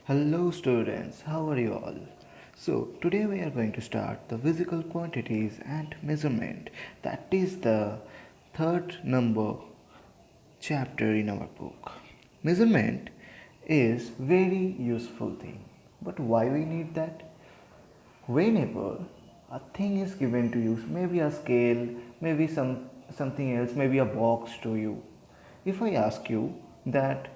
Hello students, how are you all? So today we are going to start the physical quantities and measurement. That is the third number chapter in our book. Measurement is very useful thing. But why we need that? Whenever a thing is given to you, maybe a scale, maybe something else, maybe a box to you. If I ask you that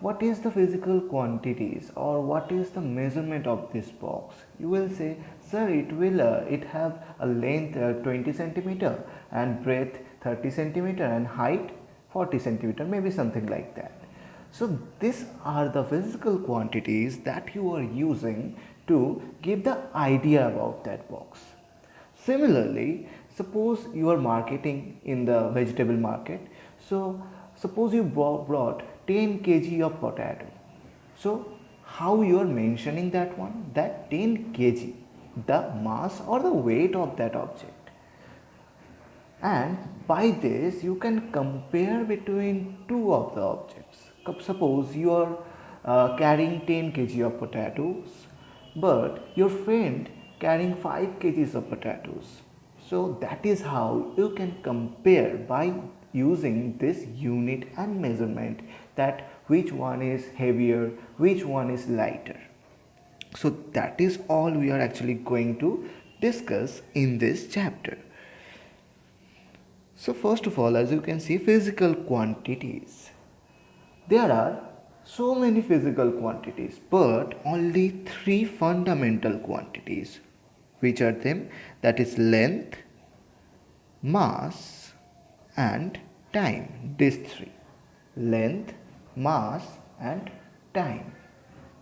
what is the physical quantities or what is the measurement of this box, you will say, sir, it have a length 20 centimeter and breadth 30 centimeter and height 40 centimeter, maybe something like that. So these are the physical quantities that you are using to give the idea about that box. Similarly, suppose you are marketing in the vegetable market. So suppose you brought 10 kg of potato. So how you are mentioning that one? That 10 kg, the mass or the weight of that object. And by this you can compare between two of the objects. Suppose you are carrying 10 kg of potatoes, but your friend carrying 5 kgs of potatoes. So that is how you can compare by using this unit and measurement, that which one is heavier, which one is lighter. So that is all we are actually going to discuss in this chapter. So first of all, as you can see, physical quantities. There are so many physical quantities, but only three fundamental quantities. Which are them? That is length, mass and time. These three. Length, mass and time.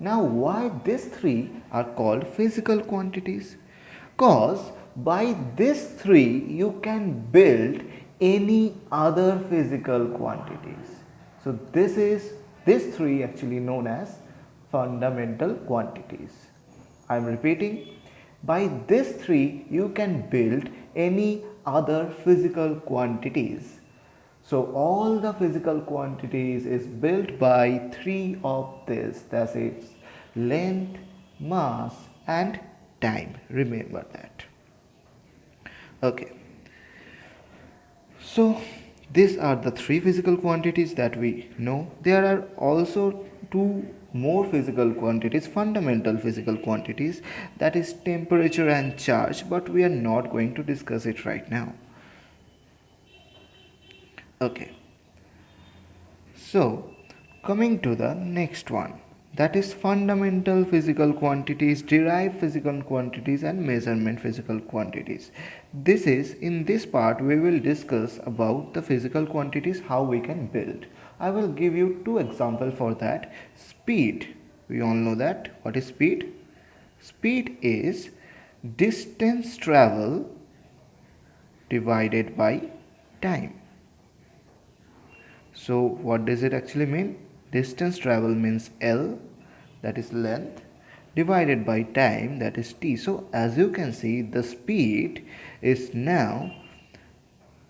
Now why these three are called physical quantities? Cause by these three you can build any other physical quantities. So these three actually known as fundamental quantities. I am repeating, by these three you can build any other physical quantities. So all the physical quantities is built by three of this, that is length, mass and time. Remember that. Okay. So these are the three physical quantities that we know. There are also two more physical quantities, fundamental physical quantities, that is temperature and charge, but we are not going to discuss it right now. Okay. So, coming to the next one, that is fundamental physical quantities, derived physical quantities and measurement physical quantities. This is, in this part we will discuss about the physical quantities, how we can build. I will give you two examples for that. Speed, we all know that. What is speed? Speed is distance travel divided by time. So what does it actually mean? Distance travel means L, that is length, divided by time, that is T. So as you can see, the speed is now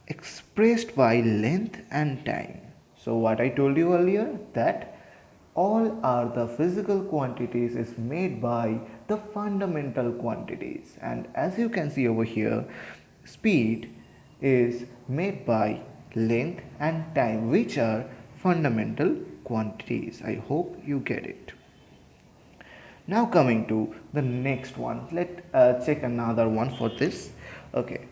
expressed by length and time. So what I told you earlier, that all are the physical quantities is made by the fundamental quantities, and as you can see over here, speed is made by length and time, which are fundamental quantities. I hope you get it. Now coming to the next one, let's check another one for this. Okay,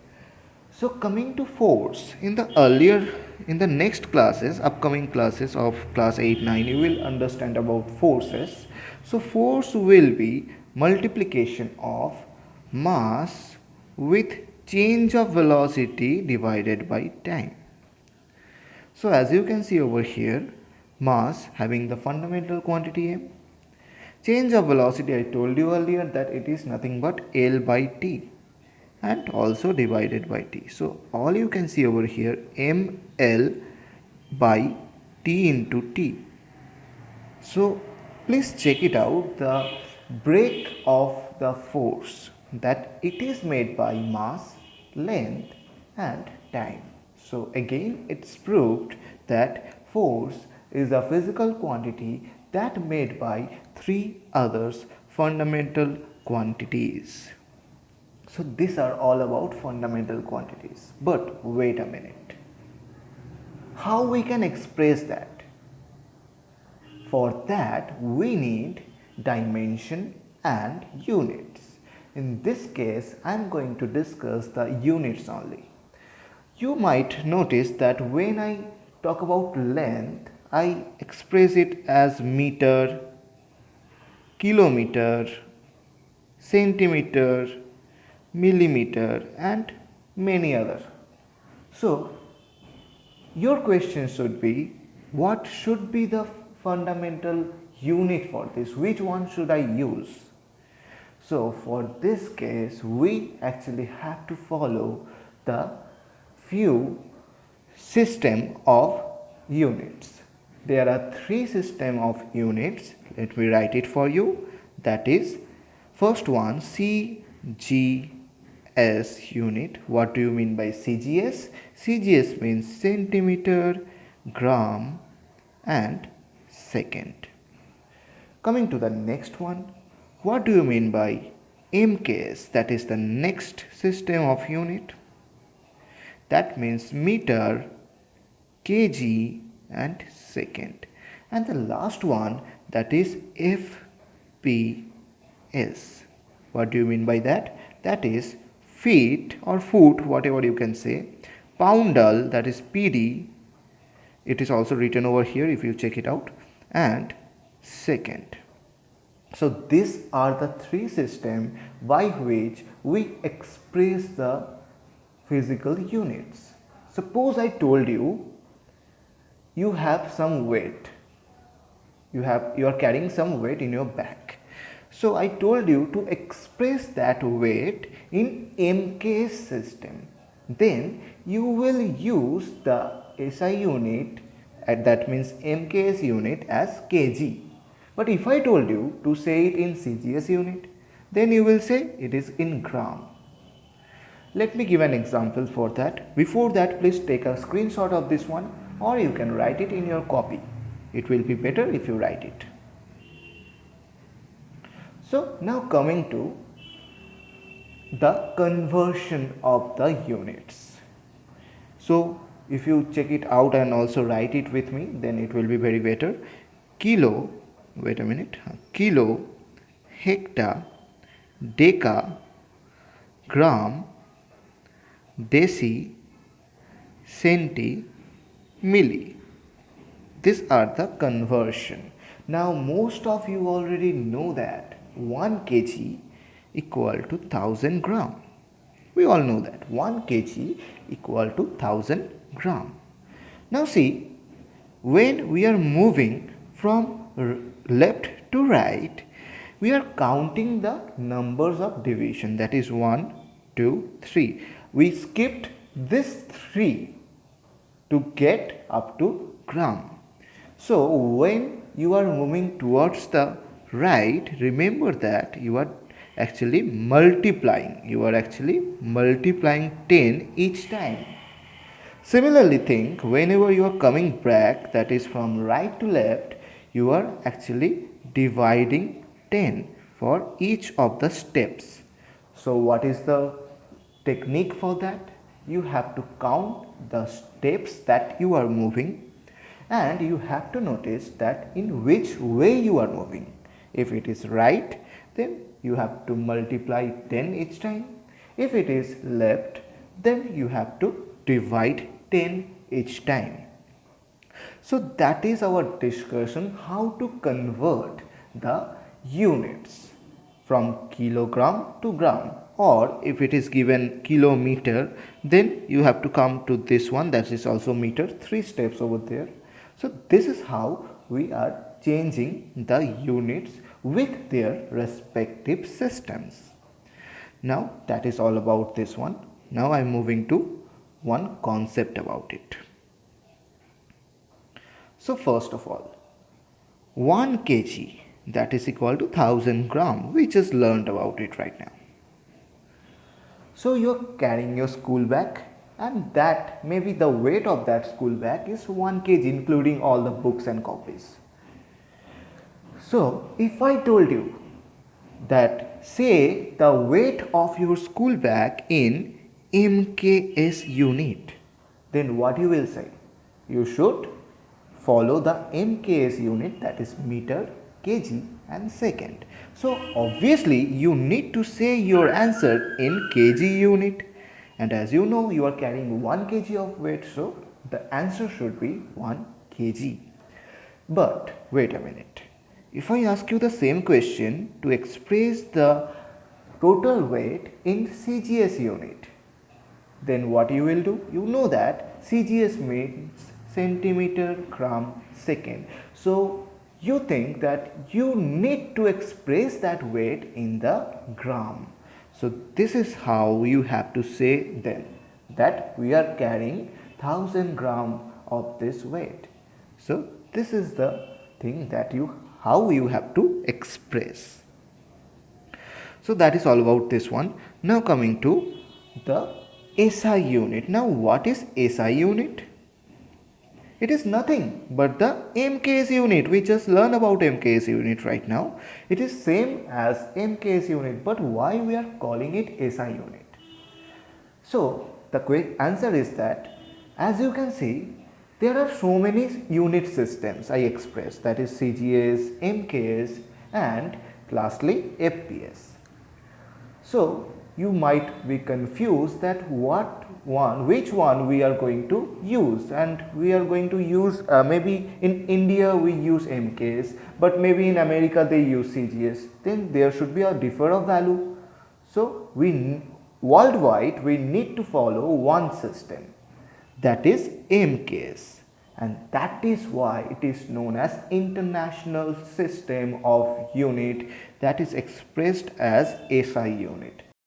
so coming to force, in the next classes, upcoming classes of class 8 9, you will understand about forces. So force will be multiplication of mass with change of velocity divided by time. So as you can see over here, mass having the fundamental quantity m, change of velocity, I told you earlier that it is nothing but L by T and also divided by T. So all you can see over here, ml by T into T. So please check it out, the break of the force, that it is made by mass, length and time. So again it's proved that force is a physical quantity that made by three others fundamental quantities. So these are all about fundamental quantities. But wait a minute. How we can express that? For that we need dimension and units. In this case I am going to discuss the units only. You might notice that when I talk about length, I express it as meter, kilometer, centimeter, millimeter and many other. So your question should be, what should be the fundamental unit for this? Which one should I use? So for this case we actually have to follow the few system of units. There are three system of units. Let me write it for you. That is, first one, CGS unit. What do you mean by CGS? CGS means centimeter, gram and second. Coming to the next one, what do you mean by MKS? That is the next system of unit. That means meter, kg and second. And the last one, that is FPS. What do you mean by that? That is feet or foot, whatever you can say. Poundal, that is PD. It is also written over here if you check it out. And second. So these are the three systems by which we express the physical units. Suppose I told you, you have some weight. You are carrying some weight in your back. So I told you to express that weight in MKS system. Then you will use the SI unit, that means MKS unit, as kg. But if I told you to say it in CGS unit, then you will say it is in gram. Let me give an example for that. Before that, please take a screenshot of this one, or you can write it in your copy. It will be better if you write it. So now coming to the conversion of the units. So if you check it out and also write it with me, then it will be very better. Kilo, wait a minute, kilo, hecta, deca, gram, deci, centi, milli. These are the conversion. Now most of you already know that 1 kg equal to 1000 gram. We all know that 1 kg equal to 1000 gram. Now see, when we are moving from left to right, we are counting the numbers of division, that is 1, 2, 3. We skipped this 3 to get up to gram. So when you are moving towards the right, remember that you are actually multiplying. You are actually multiplying 10 each time. Similarly, think whenever you are coming back, that is from right to left, you are actually dividing 10 for each of the steps. So what is the technique for that? You have to count the steps that you are moving, and you have to notice that in which way you are moving. If it is right, then you have to multiply 10 each time. If it is left, then you have to divide 10 each time. So that is our discussion, how to convert the units from kilogram to gram, or if it is given kilometer, then you have to come to this one, that is also meter, 3 steps over there. So this is how we are changing the units with their respective systems. Now that is all about this one. Now I am moving to one concept about it. So first of all, 1 kg, that is equal to 1000 gram. We just learned about it right now. So you are carrying your school bag, and that maybe the weight of that school bag is 1 kg including all the books and copies. So if I told you that say the weight of your school bag in MKS unit, then what you will say? You should follow the MKS unit, that is meter, kg and second. So obviously you need to say your answer in kg unit, and as you know you are carrying 1 kg of weight, so the answer should be 1 kg. But wait a minute. If I ask you the same question to express the total weight in CGS unit, then what you will do? You know that CGS means centimeter gram second. So you think that you need to express that weight in the gram. So this is how you have to say then that we are carrying 1000 gram of this weight. So this is the thing that how you have to express. So that is all about this one. Now coming to the SI unit. Now what is SI unit? It is nothing but the MKS unit. We just learn about MKS unit right now. It is same as MKS unit, but why we are calling it SI unit? So the quick answer is that, as you can see, there are so many unit systems I expressed, that is CGS, MKS and lastly FPS. So you might be confused that which one we are going to use, and we are going to use maybe in India we use MKS, but maybe in America they use CGS, then there should be a differ of value. So worldwide we need to follow one system, that is MKS, and that is why it is known as International System of Unit, that is expressed as SI unit.